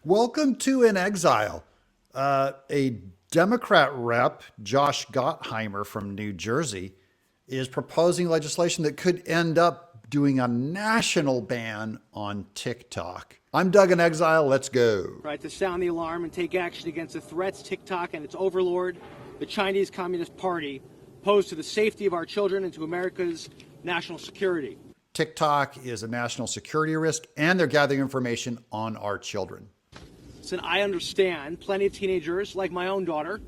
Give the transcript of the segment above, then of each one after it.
Welcome to In Exile. A Democrat rep, Josh Gottheimer from New Jersey, is proposing legislation that could end up doing a national ban on TikTok. I'm Doug in Exile. Let's go. Right, to sound the alarm and take action against the threats TikTok and its overlord, the Chinese Communist Party, pose to the safety of our children and to America's national security. TikTok is a national security risk, and they're gathering information on our children. Listen, I understand plenty of teenagers, like my own daughter,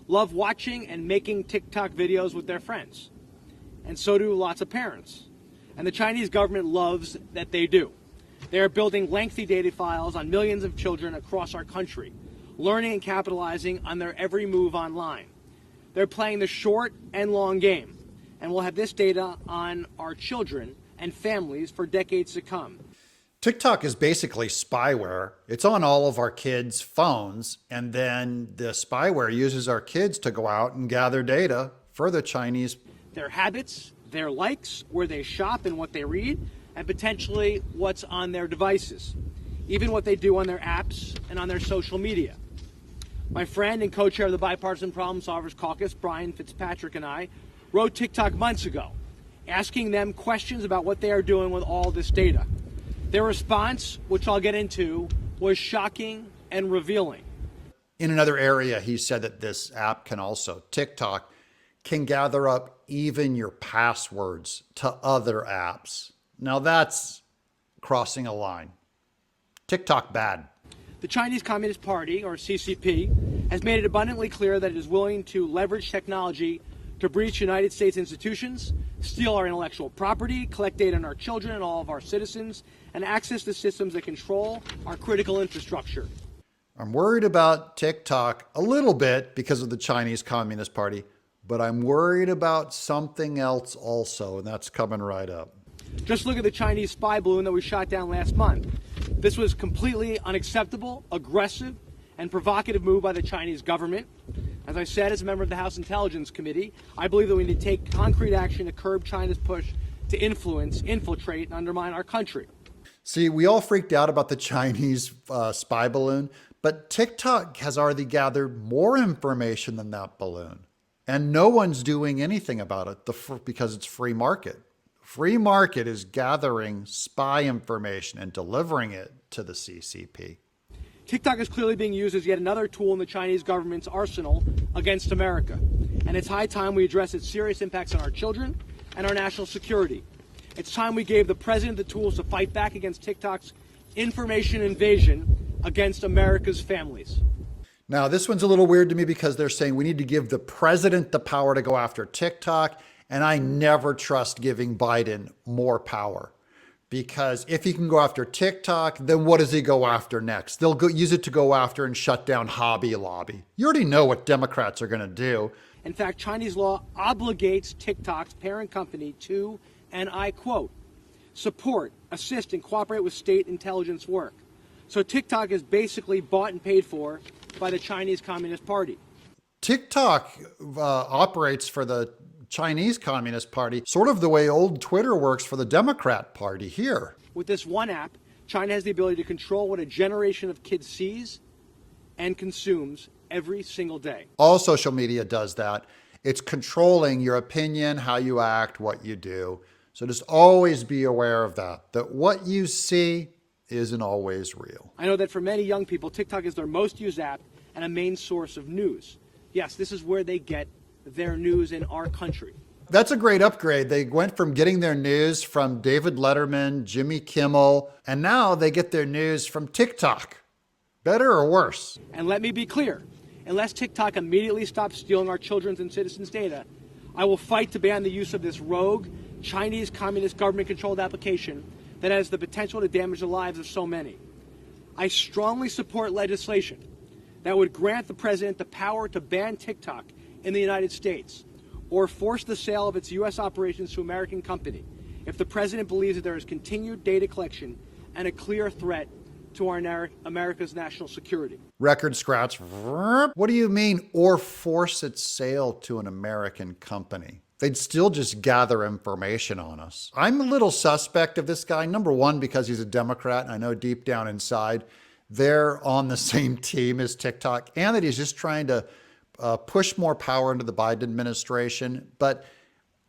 love watching and making TikTok videos with their friends. And so do lots of parents. And the Chinese government loves that they do. They are building lengthy data files on millions of children across our country, learning and capitalizing on their every move online. They're playing the short and long game, and we'll have this data on our children and families for decades to come. TikTok is basically spyware. It's on all of our kids' phones, and then the spyware uses our kids to go out and gather data for the Chinese. Their habits, their likes, where they shop and what they read, and potentially what's on their devices, even what they do on their apps and on their social media. My friend and co-chair of the Bipartisan Problem Solvers Caucus, Brian Fitzpatrick, and I wrote TikTok months ago, asking them questions about what they are doing with all this data. Their response, which I'll get into, was shocking and revealing. In another area, he said that this app can also, TikTok, can gather up even your passwords to other apps. Now that's crossing a line. TikTok bad. The Chinese Communist Party, or CCP, has made it abundantly clear that it is willing to leverage technology to breach United States institutions, steal our intellectual property, collect data on our children and all of our citizens, and access the systems that control our critical infrastructure. I'm worried about TikTok a little bit because of the Chinese Communist Party, but I'm worried about something else also, and that's coming right up. Just look at the Chinese spy balloon that we shot down last month. This was completely unacceptable, aggressive, and provocative move by the Chinese government. As I said, as a member of the House Intelligence Committee, I believe that we need to take concrete action to curb China's push to influence, infiltrate, and undermine our country. See, we all freaked out about the Chinese spy balloon, but TikTok has already gathered more information than that balloon. And no one's doing anything about it because it's free market. Free market is gathering spy information and delivering it to the CCP. TikTok is clearly being used as yet another tool in the Chinese government's arsenal against America. And it's high time we address its serious impacts on our children and our national security. It's time we gave the president the tools to fight back against TikTok's information invasion against America's families. Now, this one's a little weird to me because they're saying we need to give the president the power to go after TikTok. And I never trust giving Biden more power. Because if he can go after TikTok, then what does he go after next? They'll use it to go after and shut down Hobby Lobby. You already know what Democrats are going to do. In fact, Chinese law obligates TikTok's parent company to, and I quote, support, assist, and cooperate with state intelligence work. So TikTok is basically bought and paid for by the Chinese Communist Party. TikTok operates for the Chinese Communist Party, sort of the way old Twitter works for the Democrat Party here. With this one app, China has the ability to control what a generation of kids sees and consumes every single day. All social media does that. It's controlling your opinion, how you act, what you do. So just always be aware of that what you see isn't always real. I know that for many young people, TikTok is their most used app and a main source of news. Yes, this is where they get their news in our country. That's a great upgrade. They went from getting their news from David Letterman, Jimmy Kimmel, and now they get their news from TikTok. Better or worse? And let me be clear, unless TikTok immediately stops stealing our children's and citizens' data, I will fight to ban the use of this rogue Chinese communist government-controlled application that has the potential to damage the lives of so many. I strongly support legislation that would grant the president the power to ban TikTok in the United States, or force the sale of its U.S. operations to an American company if the president believes that there is continued data collection and a clear threat to our America's national security. Record scratch. What do you mean, or force its sale to an American company? They'd still just gather information on us. I'm a little suspect of this guy. Number one, because he's a Democrat. I know deep down inside they're on the same team as TikTok and that he's just trying to push more power into the Biden administration. But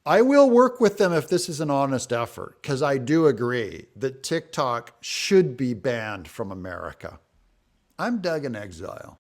I will work with them if this is an honest effort, because I do agree that TikTok should be banned from America. I'm Doug in Exile.